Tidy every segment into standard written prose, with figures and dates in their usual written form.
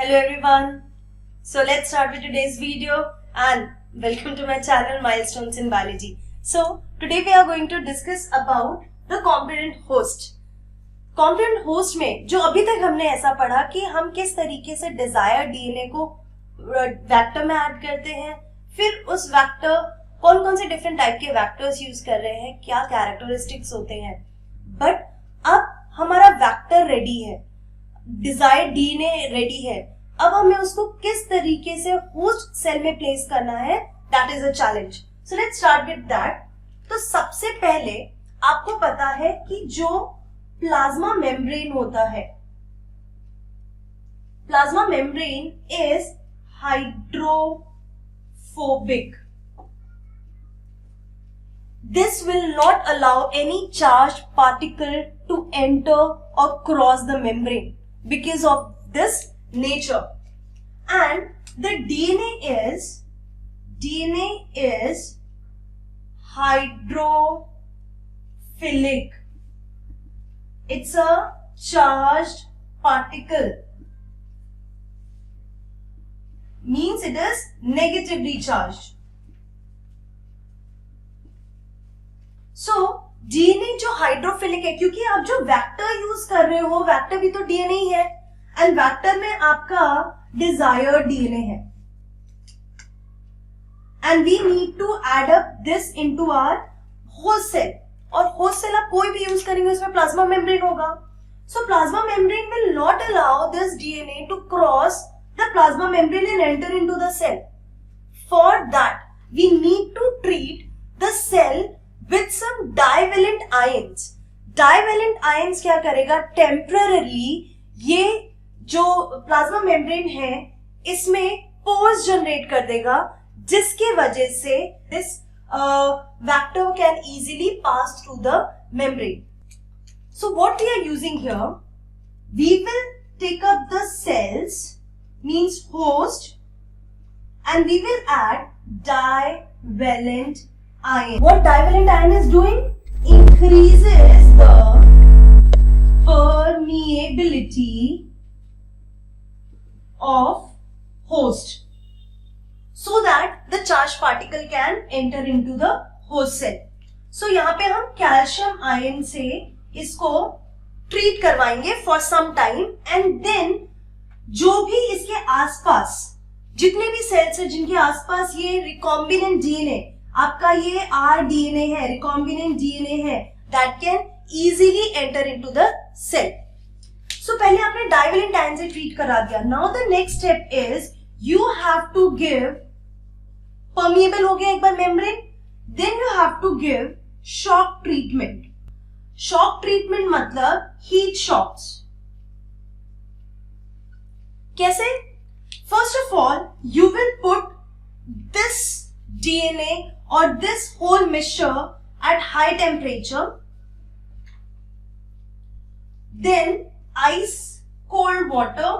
Hello everyone. So let's start with today's video and welcome to my channel Milestones in Biology. So today we are going to discuss about the component host. Component host में जो अभी तक हमने ऐसा पढ़ा कि हम किस तरीके से डिजायर डीएनए को वेक्टर में ऐड करते हैं, फिर उस वेक्टर कौन कौन से डिफरेंट टाइप के वेक्टर्स यूज कर रहे हैं, क्या कैरेक्टरिस्टिक्स होते हैं. बट अब हमारा वेक्टर रेडी है, डिजायर्ड डीएनए रेडी है. अब हमें उसको किस तरीके से होस्ट सेल में प्लेस करना है, that is a challenge. So let's start with that. तो सबसे पहले आपको पता है कि जो प्लाज्मा मेम्ब्रेन होता है, plasma membrane is hydrophobic. This will not allow any charged particle to enter or cross the membrane because of this nature. And the DNA is hydrophilic. It's a charged particle. Means it is negatively charged. So DNA जो hydrophilic है, क्योंकि आप जो vector use कर रहे हो, vector भी तो डीएनए ही है, एंड वेक्टर में आपका डिजायर्ड डीएनए है, and we need to add up this into our host cell. और होस्ट सेल आप कोई भी यूज करेंगे उसमें प्लाज्मा मेम्ब्रेन होगा. So plasma membrane will not allow this DNA to cross the plasma membrane and enter into the cell. For that we need to treat the cell with some divalent ions. Divalent ions क्या करेगा, temporarily ये जो plasma membrane है इसमें pores generate कर देगा, जिसके वजह से this vector can easily pass through the membrane. So what we are using here, we will take up the cells means host and we will add divalent ion. What divalent ion is doing? Increases the permeability of host so that the charged particle can enter into the host cell. So यहाँ पे हम calcium ion से इसको treat करवाएंगे for some time, and then जो भी इसके आसपास जितने भी सेल्स है जिनके आसपास ये रिकॉम्बिनेंट डीएनए, आपका ये आर डीएनए है, रिकॉम्बिनेंट डीएनए है, that can easily enter into the cell. So पहले आपने डाइवेलेंट आयन से ट्रीट करा दिया. Now the next step is you have to give, permeable हो गया एक बार membrane, then you have to give shock treatment. Shock treatment मतलब हीट शॉक्स. कैसे? First of all you will put this DNA or this whole mixture at high temperature, then ice cold water,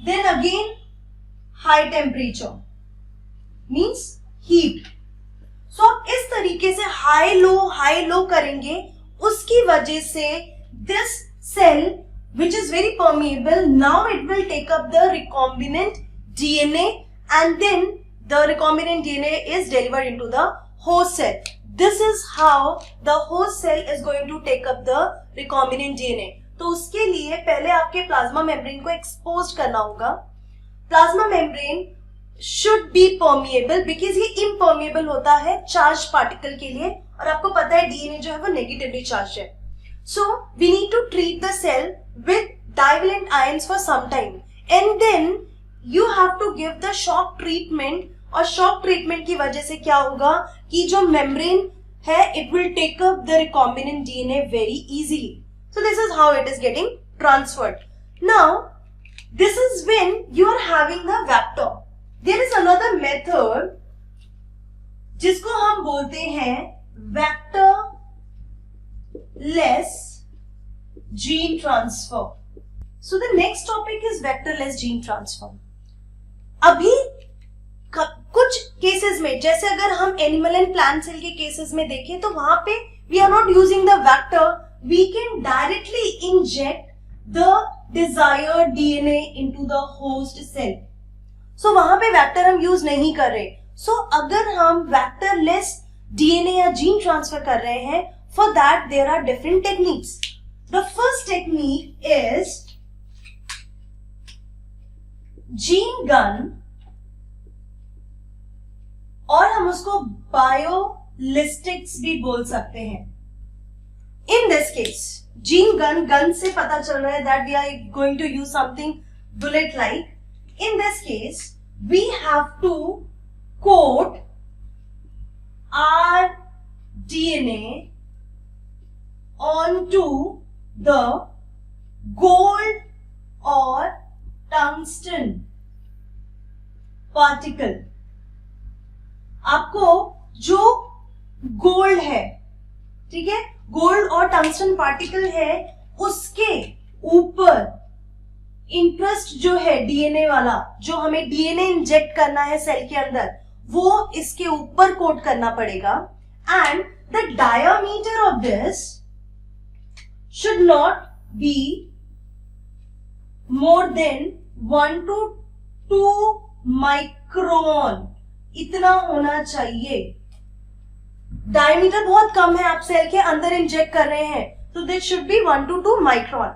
then again high temperature means heat. So आप इस तरीके से high low करेंगे, उसकी वजह से this cell which is very permeable, now it will take up the recombinant DNA and then the recombinant DNA is delivered into the host cell. This is how the host cell is going to take up the recombinant DNA. तो उसके लिए पहले आपके plasma membrane को expose करना होगा. Plasma membrane should be permeable because ये impermeable होता है चार्ज पार्टिकल के लिए, और आपको पता है डीएनए जो है वो नेगेटिवली चार्ज है. So we need to treat the cell with divalent ions for some time, and then you have to give the shock treatment. और shock treatment की वजह से क्या होगा कि जो membrane है it will take up the recombinant DNA very easily. So this is how it is getting transferred. Now this is when you are having the vector. There is another method जिसको हम बोलते हैं vectorless gene transfer. So the next topic is vectorless gene transfer. अभी कुछ cases में, जैसे अगर हम एनिमल एंड प्लांट सेल के केसेस में देखें तो वहां पे we are not using the vector, we can directly inject the desired DNA into the host cell. So वहां पे वेक्टर हम यूज नहीं कर रहे. So अगर हम वेक्टरलेस DNA या जीन ट्रांसफर कर रहे हैं, for that there are different techniques. The first technique is gene gun, और हम उसको बायोलिस्टिक्स भी बोल सकते हैं. In this case, gene gun से पता चल रहा है that we are going to use something bullet-like. In this case, we have to coat our DNA onto the gold or tungsten particle. आपको जो गोल्ड है, ठीक है, गोल्ड और टंगस्टन पार्टिकल है, उसके ऊपर इंटरेस्ट जो है डीएनए वाला, जो हमें डीएनए इंजेक्ट करना है सेल के अंदर, वो इसके ऊपर कोट करना पड़ेगा. And the diameter of this should not be more than 1 to 2 micron. इतना होना चाहिए. डायमीटर बहुत कम है, आप सेल के अंदर इंजेक्ट कर रहे हैं, तो this should be 1 to 2 micron.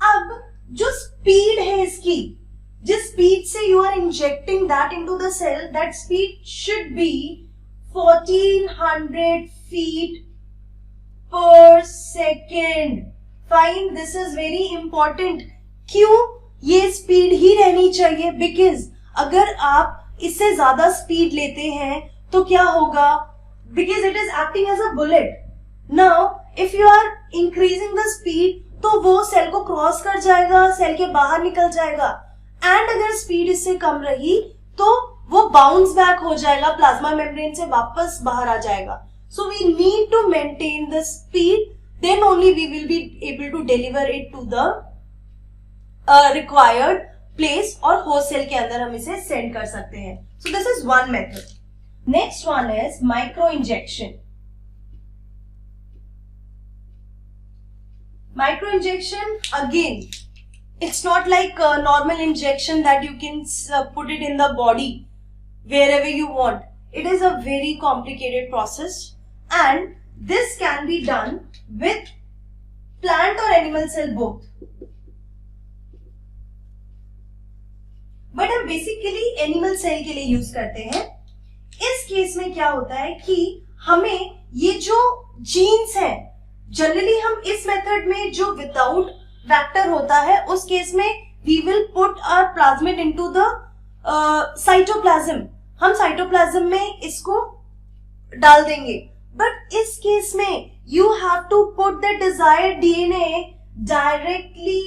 अब जो स्पीड है इसकी, जिस स्पीड से you are injecting that into the cell, that speed should be 1400 feet per second. Fine, this is very important. क्यों ये स्पीड ही रहनी चाहिए? बिकॉज अगर आप इससे ज्यादा स्पीड लेते हैं तो क्या होगा? Because it is acting as a bullet. Now if you are increasing the speed, तो वो सेल को क्रॉस कर जाएगा, सेल के बाहर निकल जाएगा. एंड अगर स्पीड इससे कम रही तो वो बाउंस बैक हो जाएगा, प्लाज्मा मेम्ब्रेन से वापस बाहर आ जाएगा. So we need to maintain the speed, then only we will be able to deliver it to the required place, और होस्ट सेल के अंदर हम इसे सेंड कर सकते हैं. So this is one method. Next one is micro injection. Micro injection, again, it's not like a normal injection that you can put it in the body wherever you want. It is a very complicated process, and this can be done with plant or animal cell both. But हम basically animal cell के लिए use करते हैं. इस case में क्या होता है कि हमें ये जो जीन्स हैं, जनरली हम इस मेथड में जो विदाउट वेक्टर होता है, उस केस में we will put our plasmid into the cytoplasm. हम साइटोप्लाज्म में इसको डाल देंगे. बट इस केस में you have to put the desired DNA directly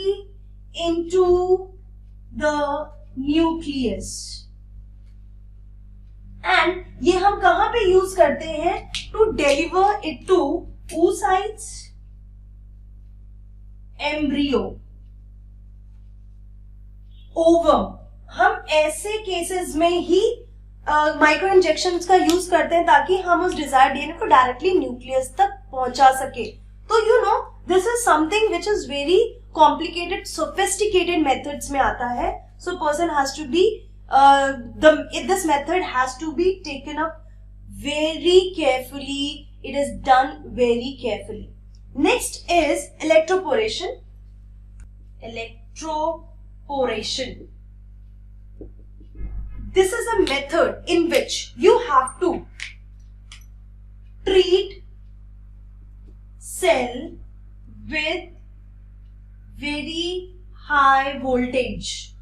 into the nucleus. And ये हम कहां पे यूज करते हैं? To deliver it to oocytes, embryo, ovum. हम ऐसे केसेस में ही माइक्रो इंजेक्शंस का यूज करते हैं ताकि हम उस डिजायर्ड डीएनए को डायरेक्टली न्यूक्लियस तक पहुंचा सके. तो you know this is something which is very complicated, sophisticated methods में आता है. So person has to be this method has to be taken up very carefully. It is done very carefully. Next is electroporation. Electroporation. This is a method in which you have to treat cell with very high voltage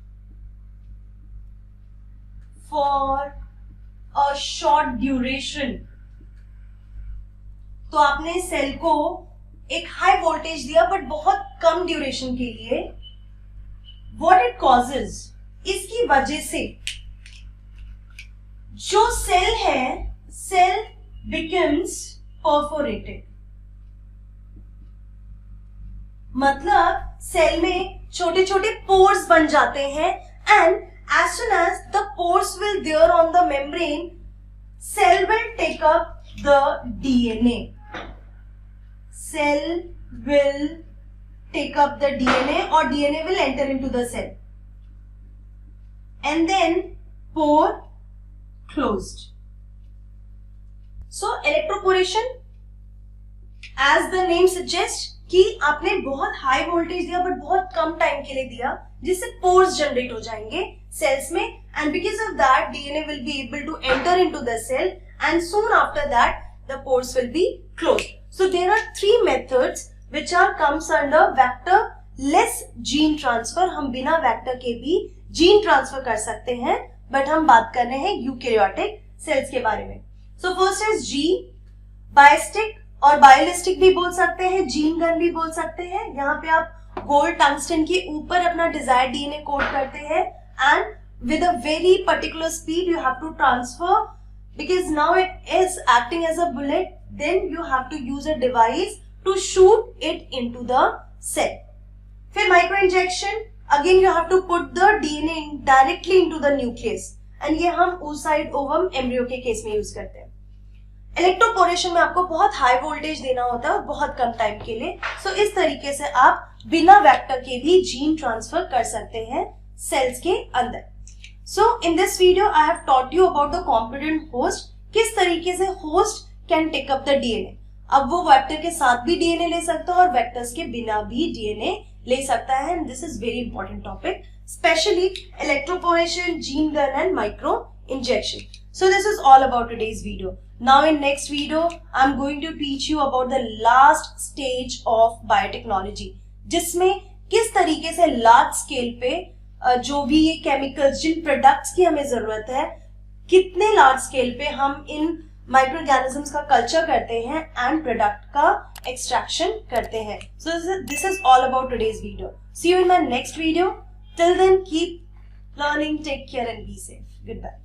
for a short duration. तो आपने cell को एक high voltage दिया but बहुत कम duration के लिए. What it causes, इसकी वजह से जो सेल है, सेल बिकम्स परफोरेटेड. मतलब सेल में छोटे छोटे पोर्स बन जाते हैं. And as soon as the pores will there on the membrane, cell will take up the DNA. Cell will take up the DNA or DNA will enter into the cell. And then pore closed. So electroporation, as the name suggests, कि आपने बहुत high voltage दिया but बहुत कम time के लिए दिया, जिससे pores generate हो जाएंगे सेल्स में, and because of that DNA will be able to enter into the cell and soon after that the pores will be closed. So there are 3 methods which are comes under vector less gene transfer. हम बिना vector के भी gene transfer कर सकते हैं, but हम बात कर रहे हैं यूकैरियोटिक सेल्स के बारे में. सो फर्स्ट इज जी, बायोस्टिक और बायोलिस्टिक भी बोल सकते हैं, जीन गन भी बोल सकते हैं. यहाँ पे आप गोल्ड टंगस्टन के ऊपर अपना डिजायर्ड डीएनए कोड करते हैं and with a very particular speed you have to transfer, because now it is acting as a bullet. Then you have to use a device to shoot it into the cell. फिर micro injection, again you have to put the DNA directly into the nucleus, and ये हम oocyte ovum embryo के case में use करते हैं. Electroporation में आपको बहुत हाई वोल्टेज देना होता है और बहुत कम टाइम के लिए. सो इस तरीके से आप बिना वेक्टर के भी जीन ट्रांसफर कर सकते हैं सेल्स के अंदर. So in this video I have taught you about the competent host, किस तरीके से host can take up the DNA. अब वो वेक्टर के साथ भी डीएनए ले सकता है और वेक्टर्स के बिना भी डीएनए ले सकता है, and this is very important topic, specially electroporation, gene gun and micro injection. So this is all about today's video. Now in next video I'm going to teach you about the last stage of biotechnology, जिसमें किस तरीके से large scale पे जो भी ये chemicals, जिन products की हमें जरूरत है, कितने लार्ज स्केल पे हम इन माइक्रो ऑर्गेनिजम्स का कल्चर करते हैं एंड प्रोडक्ट का एक्सट्रैक्शन करते हैं. So this is all about today's video. See you in my next video. Till then, keep learning, take care and be safe. Goodbye.